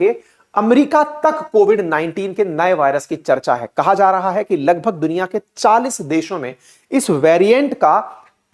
के अमेरिका तक कोविड 19 के नए वायरस की चर्चा है। कहा जा रहा है कि लगभग दुनिया के 40 देशों में इस वेरिएंट का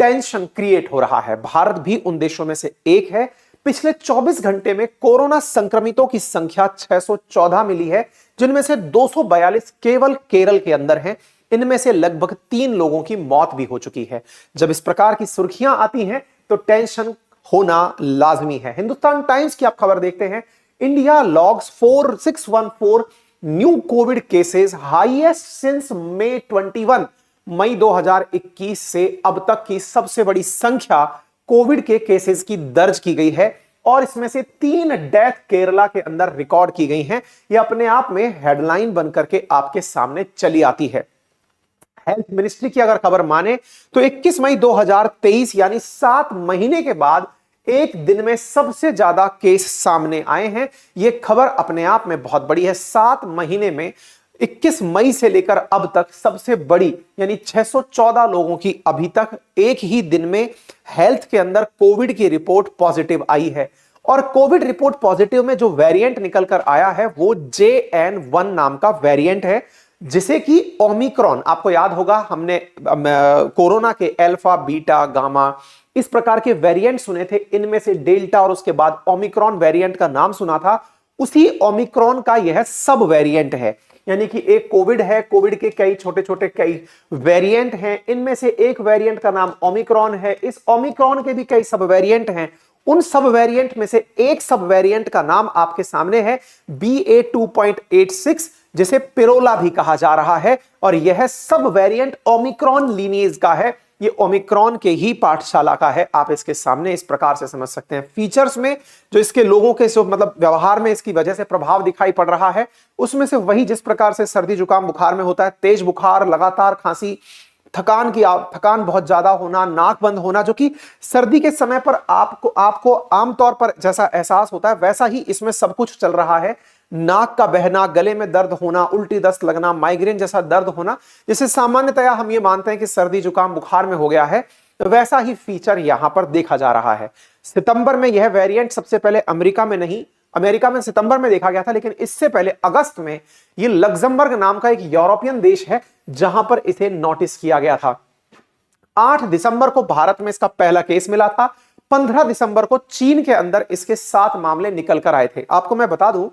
टेंशन क्रिएट हो रहा है। भारत भी उन देशों में से एक है। पिछले 24 घंटे में कोरोना संक्रमितों की संख्या 614 मिली है, जिनमें से 242 केवल केरल के अंदर हैं। इनमें से लगभग 3 लोगों की मौत भी हो चुकी है। जब इस प्रकार की सुर्खियां आती हैं तो टेंशन होना लाजमी है। हिंदुस्तान टाइम्स की आप खबर देखते हैं, India logs 4614 new COVID cases, highest since May 21। मई 2021 से अब तक की सबसे बड़ी संख्या कोविड के केसेस की दर्ज की गई है और इसमें से 3 डेथ केरला के अंदर रिकॉर्ड की गई हैं। यह अपने आप में हेडलाइन बनकर के आपके सामने चली आती है। हेल्थ मिनिस्ट्री की अगर खबर माने तो 21 मई 2023 यानी 7 महीने के बाद एक दिन में सबसे ज्यादा केस सामने आए हैं। यह खबर अपने आप में बहुत बड़ी है। 7 महीने में 21 मई से लेकर अब तक सबसे बड़ी यानी 614 लोगों की अभी तक एक ही दिन में हेल्थ के अंदर कोविड की रिपोर्ट पॉजिटिव आई है। और कोविड रिपोर्ट पॉजिटिव में जो वेरिएंट निकल कर आया है वो JN1 नाम का वेरिएंट है, जिसे कि ओमिक्रॉन, आपको याद होगा हमने कोरोना के अल्फा, बीटा, गामा इस प्रकार के वेरिएंट सुने थे। इनमें से डेल्टा और उसके बाद ओमिक्रॉन वेरिएंट का नाम सुना था। उसी ओमिक्रॉन का यह सब वेरिएंट है, यानी कि एक कोविड है, कोविड के कई छोटे छोटे कई वेरिएंट हैं। इनमें से एक वेरिएंट का नाम ओमिक्रॉन है। इस ओमिक्रॉन के भी कई सब वेरिएंट हैं। उन सब वेरिएंट में से एक सब वेरिएंट का नाम आपके सामने है BA.2.86, जिसे पिरोला भी कहा जा रहा है। और यह सब वेरिएंट ओमिक्रॉन लीनिएज का है। ये ओमिक्रॉन के ही पाठशाला का है। आप इसके सामने इस प्रकार से समझ सकते हैं। फीचर्स में जो इसके लोगों के मतलब व्यवहार में इसकी वजह से प्रभाव दिखाई पड़ रहा है, उसमें से वही जिस प्रकार से सर्दी जुकाम बुखार में होता है, तेज बुखार, लगातार खांसी, थकान बहुत ज्यादा होना, नाक बंद होना, जो कि सर्दी के समय पर आपको आमतौर पर जैसा एहसास होता है वैसा ही इसमें सब कुछ चल रहा है। नाक का बहना, गले में दर्द होना, उल्टी दस्त लगना, माइग्रेन जैसा दर्द होना, जिसे सामान्यतया हम ये मानते हैं कि सर्दी जुकाम बुखार में हो गया है, तो वैसा ही फीचर यहां पर देखा जा रहा है। सितंबर में यह वेरिएंट सबसे पहले अमेरिका में सितंबर में देखा गया था, लेकिन इससे पहले अगस्त में यह लग्जमबर्ग नाम का एक यूरोपियन देश है जहां पर इसे नोटिस किया गया था। 8 दिसंबर को भारत में इसका पहला केस मिला था। 15 दिसंबर को चीन के अंदर इसके 7 मामले निकल कर आए थे। आपको मैं बता दूं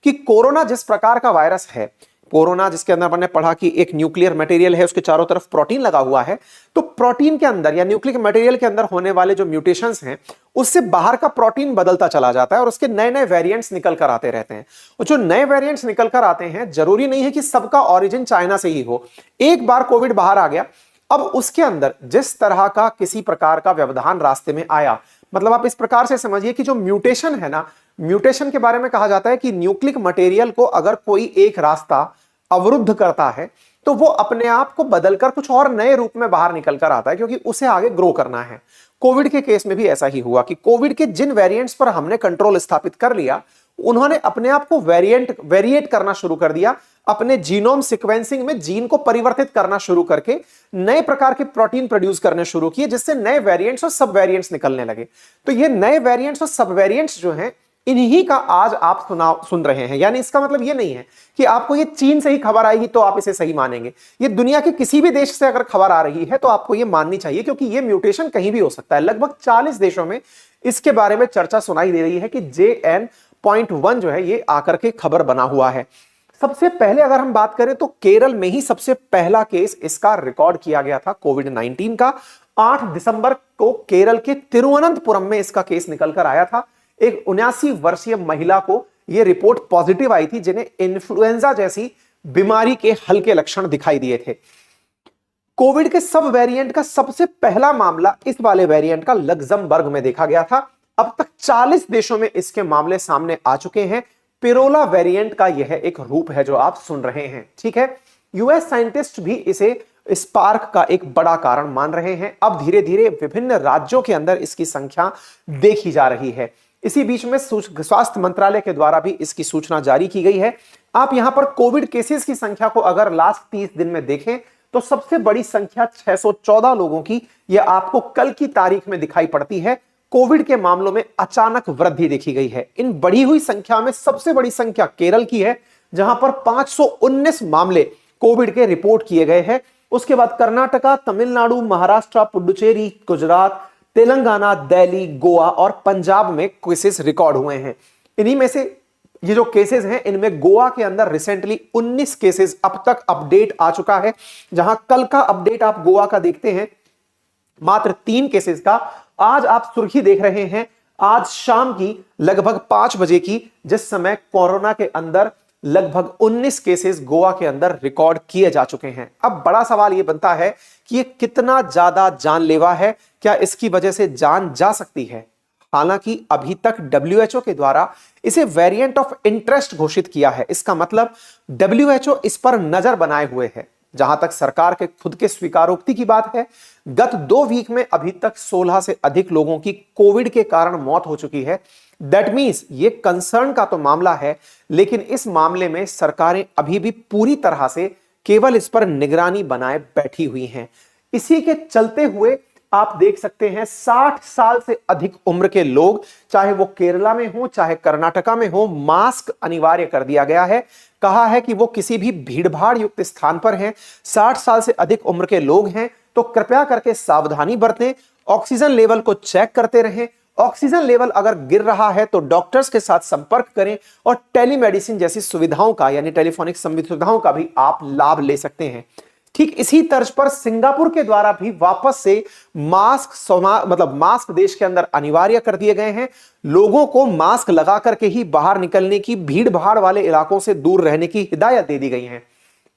कि कोरोना जिस प्रकार का वायरस है, कोरोना जिसके अंदर हमने पढ़ा कि एक न्यूक्लियर मटेरियल है, उसके चारों तरफ प्रोटीन लगा हुआ है, तो प्रोटीन के अंदर या न्यूक्लियर मटेरियल के अंदर होने वाले जो म्यूटेशंस हैं, उससे बाहर का प्रोटीन बदलता चला जाता है और उसके नए नए वेरिएंट्स निकल कर आते रहते हैं। और जो नए वेरिएंट्स निकल कर आते हैं, जरूरी नहीं है कि सबका ऑरिजिन चाइना से ही हो। एक बार कोविड बाहर आ गया, अब उसके अंदर जिस तरह का किसी प्रकार का व्यवधान रास्ते में आया, मतलब आप इस प्रकार से समझिए कि जो म्यूटेशन है ना, म्यूटेशन के बारे में कहा जाता है कि न्यूक्लिक मटेरियल को अगर कोई एक रास्ता अवरुद्ध करता है तो वो अपने आप को बदलकर कुछ और नए रूप में बाहर निकल कर आता है, क्योंकि उसे आगे ग्रो करना है। कोविड के केस में भी ऐसा ही हुआ कि कोविड के जिन वेरिएंट्स पर हमने कंट्रोल स्थापित कर लिया, उन्होंने अपने आप को वेरिएट करना शुरू कर दिया। अपने जीनोम सीक्वेंसिंग में जीन को परिवर्तित करना शुरू करके नए प्रकार के प्रोटीन प्रोड्यूस करने शुरू किए, जिससे नए वेरिएंट्स और सब वेरिएंट्स निकलने लगे। तो ये नए वेरिएंट्स और सब वेरिएंट्स जो हैं, इन्हीं का आज आप सुन रहे हैं। यानी इसका मतलब ये नहीं है कि आपको ये चीन से ही खबर आएगी तो आप इसे सही मानेंगे। ये दुनिया के किसी भी देश से अगर खबर आ रही है तो आपको ये माननी चाहिए, क्योंकि ये म्यूटेशन कहीं भी हो सकता है। लगभग 40 देशों में इसके बारे में चर्चा सुनाई दे रही है कि JN.1 जो है ये आकर के खबर बना हुआ है। सबसे पहले अगर हम बात करें तो केरल में ही सबसे पहला केस इसका रिकॉर्ड किया गया था कोविड-19 का। 8 दिसंबर को केरल के तिरुवनंतपुरम में इसका केस निकल कर आया था। एक 79 वर्षीय महिला को यह रिपोर्ट पॉजिटिव आई थी, जिन्हें इन्फ्लुएंजा जैसी बीमारी के हल्के लक्षण दिखाई दिए थे। कोविड के सब वेरिएंट का सबसे पहला मामला इस वाले वेरिएंट का लग्जमबर्ग में देखा गया था। अब तक 40 देशों में इसके मामले सामने आ चुके हैं। पिरोला वेरिएंट का यह एक रूप है जो आप सुन रहे हैं, ठीक है। यूएस साइंटिस्ट भी इसे स्पार्क का एक बड़ा कारण मान रहे हैं। अब धीरे धीरे विभिन्न राज्यों के अंदर इसकी संख्या देखी जा रही है। इसी बीच में स्वास्थ्य मंत्रालय के द्वारा भी इसकी सूचना जारी की गई है। आप यहां पर कोविड केसेस की संख्या को अगर लास्ट 30 दिन में देखें तो सबसे बड़ी संख्या 614 लोगों की यह आपको कल की तारीख में दिखाई पड़ती है। कोविड के मामलों में अचानक वृद्धि देखी गई है। इन बढ़ी हुई संख्या में सबसे बड़ी संख्या केरल की है, जहां पर 519 मामले कोविड के रिपोर्ट किए गए हैं। उसके बाद कर्नाटका, तमिलनाडु, महाराष्ट्र, पुडुचेरी, गुजरात, तेलंगाना, दिल्ली, गोवा और पंजाब में केसेस रिकॉर्ड हुए हैं। इन्हीं में से ये जो केसेस हैं, इनमें गोवा के अंदर रिसेंटली 19 केसेस अब तक अपडेट आ चुका है, जहां कल का अपडेट आप गोवा का देखते हैं मात्र 3 केसेस का। आज आप सुर्खी देख रहे हैं आज शाम की लगभग 5 बजे की, जिस समय कोरोना के अंदर लगभग 19 केसेस गोवा के अंदर रिकॉर्ड किए जा चुके हैं। अब बड़ा सवाल यह बनता है कि ये कितना ज्यादा जानलेवा है, क्या इसकी वजह से जान जा सकती है? हालांकि अभी तक WHO के द्वारा इसे वेरिएंट ऑफ इंटरेस्ट घोषित किया है। इसका मतलब WHO इस पर नजर बनाए हुए है। जहां तक सरकार के खुद के स्वीकारोक्ति की बात है, गत 2 वीक में अभी तक 16 से अधिक लोगों की कोविड के कारण मौत हो चुकी है। दैट मीन्स ये कंसर्न का तो मामला है, लेकिन इस मामले में सरकारें अभी भी पूरी तरह से केवल इस पर निगरानी बनाए बैठी हुई हैं। इसी के चलते हुए आप देख सकते हैं 60 साल से अधिक उम्र के लोग, चाहे वो केरला में हो चाहे कर्नाटका में हो, मास्क अनिवार्य कर दिया गया है। कहा है कि वो किसी भी भीड़भाड़ युक्त स्थान पर हैं, 60 साल से अधिक उम्र के लोग हैं तो कृपया करके सावधानी बरतें, ऑक्सीजन लेवल को चेक करते रहें। ऑक्सीजन लेवल अगर गिर रहा है तो डॉक्टर्स के साथ संपर्क करें और टेलीमेडिसिन जैसी सुविधाओं का, यानी टेलीफोनिक सुविधाओं का भी आप लाभ ले सकते हैं। ठीक इसी तर्ज पर सिंगापुर के द्वारा भी वापस से मास्क देश के अंदर अनिवार्य कर दिए गए हैं। लोगों को मास्क लगा करके ही बाहर निकलने की, भीड़ भाड़ वाले इलाकों से दूर रहने की हिदायत दे दी गई है।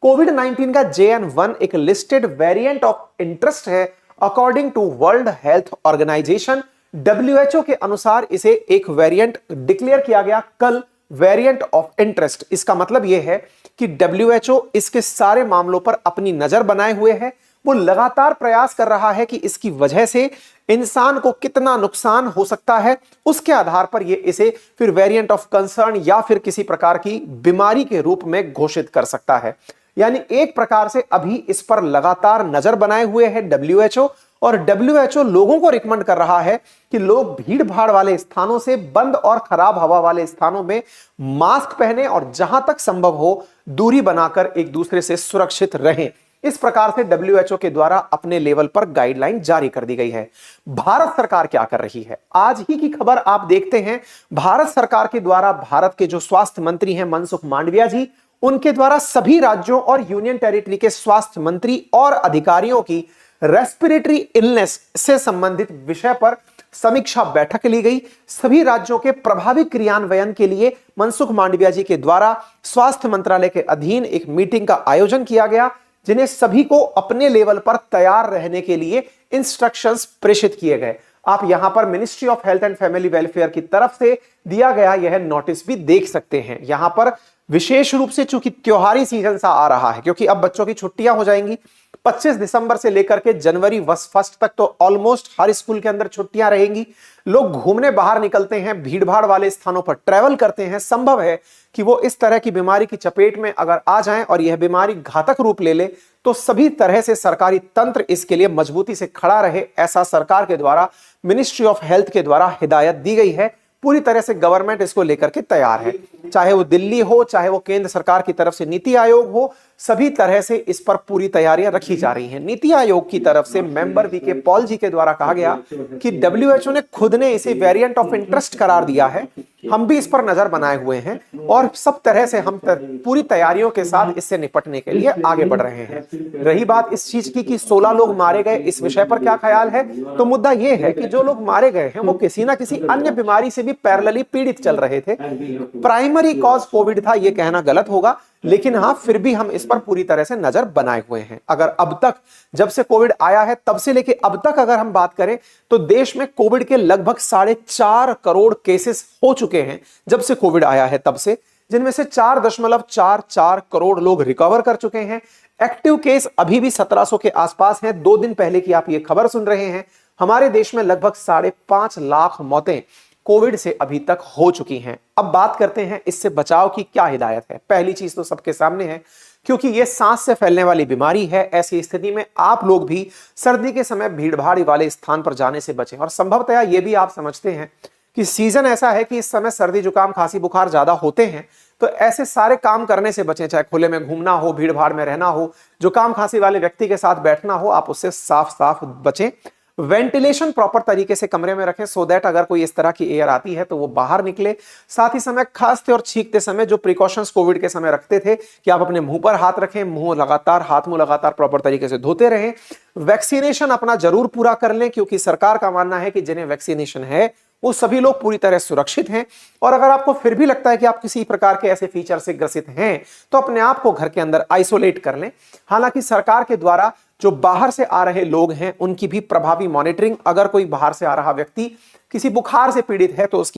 कोविड-19 का JN.1 एक लिस्टेड वेरिएंट ऑफ इंटरेस्ट है according to World Health Organization. WHO के अनुसार इसे एक वेरिएंट डिक्लेयर किया गया कल, वेरिएंट ऑफ इंटरेस्ट। इसका मतलब यह है कि WHO इसके सारे मामलों पर अपनी नजर बनाए हुए है। वो लगातार प्रयास कर रहा है कि इसकी वजह से इंसान को कितना नुकसान हो सकता है, उसके आधार पर ये इसे फिर वेरिएंट ऑफ कंसर्न या फिर किसी प्रकार की बीमारी के रूप में घोषित कर सकता है। यानी एक प्रकार से अभी इस पर लगातार नजर बनाए हुए है WHO, और WHO लोगों को रिकमेंड कर रहा है कि लोग भीड़ भाड़ वाले स्थानों से, बंद और खराब हवा वाले स्थानों में मास्क पहने और जहां तक संभव हो दूरी बनाकर एक दूसरे से सुरक्षित रहें। इस प्रकार से WHO के द्वारा अपने लेवल पर गाइडलाइन जारी कर दी गई है। भारत सरकार क्या कर रही है, आज ही की खबर आप देखते हैं। भारत सरकार के द्वारा भारत के जो स्वास्थ्य मंत्री हैं मनसुख मांडविया जी, उनके द्वारा सभी राज्यों और यूनियन टेरिटरी के स्वास्थ्य मंत्री और अधिकारियों की रेस्पिरेटरी इलनेस से संबंधित विषय पर समीक्षा बैठक ली गई। सभी राज्यों के प्रभावी क्रियान्वयन के लिए मनसुख मांडविया जी के द्वारा स्वास्थ्य मंत्रालय के अधीन एक मीटिंग का आयोजन किया गया, जिन्हें सभी को अपने लेवल पर तैयार रहने के लिए इंस्ट्रक्शंस प्रेषित किए गए। आप यहां पर ministry of health and family welfare की तरफ से दिया गया यह नोटिस भी देख सकते हैं। यहां पर विशेष रूप से चूंकि त्योहारी सीजन सा आ रहा है, क्योंकि अब बच्चों की छुट्टियां हो जाएंगी, 25 दिसंबर से लेकर के जनवरी 1 तक तो ऑलमोस्ट हर स्कूल के अंदर छुट्टियां रहेंगी। लोग घूमने बाहर निकलते हैं, भीड़भाड़ वाले स्थानों पर ट्रैवल करते हैं। संभव है कि वो इस तरह की बीमारी की चपेट में अगर आ जाएं और यह बीमारी घातक रूप ले ले, तो सभी तरह से सरकारी तंत्र इसके लिए मजबूती से खड़ा रहे, ऐसा सरकार के द्वारा, मिनिस्ट्री ऑफ हेल्थ के द्वारा हिदायत दी गई है। पूरी तरह से गवर्नमेंट इसको लेकर के तैयार है, चाहे वो दिल्ली हो, चाहे वो केंद्र सरकार की तरफ से नीति आयोग हो, सभी तरह से इस पर पूरी तैयारियां रखी जा रही हैं। नीति आयोग की तरफ से मेंबर वीके पॉल जी के द्वारा कहा गया कि WHO ने खुद ने इसे वेरिएंट ऑफ इंटरेस्ट करार दिया है, हम भी इस पर नजर बनाए हुए हैं और सब तरह से हम पूरी तैयारियों के साथ इससे निपटने के लिए आगे बढ़ रहे हैं। रही बात इस चीज की कि 16 लोग मारे गए, इस विषय पर क्या ख्याल है, तो मुद्दा यह है कि जो लोग मारे गए हैं वो किसी ना किसी अन्य बीमारी से भी पैरेलली पीड़ित चल रहे थे। प्राइमरी कॉज कोविड था ये कहना गलत होगा, लेकिन हाँ फिर भी हम इस पर पूरी तरह से नजर बनाए हुए हैं। अगर अब तक, जब से कोविड आया है तब से लेके अब तक अगर हम बात करें तो देश में कोविड के लगभग 4.5 करोड़ केसेस हो चुके हैं जब से कोविड आया है तब से, जिनमें से 4.44 करोड़ लोग रिकवर कर चुके हैं। एक्टिव केस अभी भी 1700 के आसपास हैं। 2 दिन पहले की आप ये खबर सुन रहे हैं, हमारे देश में लगभग 5.5 लाख मौतें कोविड से अभी तक हो चुकी हैं। अब बात करते हैं इससे बचाव की क्या हिदायत है। पहली चीज तो सबके सामने है, क्योंकि यह सांस से फैलने वाली बीमारी है, ऐसी स्थिति में आप लोग भी सर्दी के समय भीड़भाड़ वाले स्थान पर जाने से बचें। और संभवतया यह भी आप समझते हैं कि सीजन ऐसा है कि इस समय सर्दी जुकाम खांसी बुखार ज्यादा होते हैं, तो ऐसे सारे काम करने से बचें, चाहे खुले में घूमना हो, भीड़ भाड़ में रहना हो, जुकाम खांसी वाले व्यक्ति के साथ बैठना हो, आप उससे साफ साफ बचें। वेंटिलेशन प्रॉपर तरीके से कमरे में रखें, सो दैट अगर कोई इस तरह की एयर आती है तो वो बाहर निकले। साथ ही समय खांसते और छींकते समय जो प्रिकॉशंस कोविड के समय रखते थे कि आप अपने मुंह पर हाथ रखें, हाथ मुंह लगातार प्रॉपर तरीके से धोते रहें। वैक्सीनेशन अपना जरूर पूरा कर लें, क्योंकि सरकार का मानना है कि जिन्हें वैक्सीनेशन है वो सभी लोग पूरी तरह सुरक्षित हैं। और अगर आपको फिर भी लगता है कि आप किसी प्रकार के ऐसे फीचर से ग्रसित हैं, तो अपने आप को घर के अंदर आइसोलेट कर लें। हालांकि सरकार के द्वारा जो बाहर से आ रहे लोग हैं उनकी भी प्रभावी मॉनिटरिंग, अगर कोई बाहर से आ रहा व्यक्ति किसी बुखार से पीड़ित है तो उसकी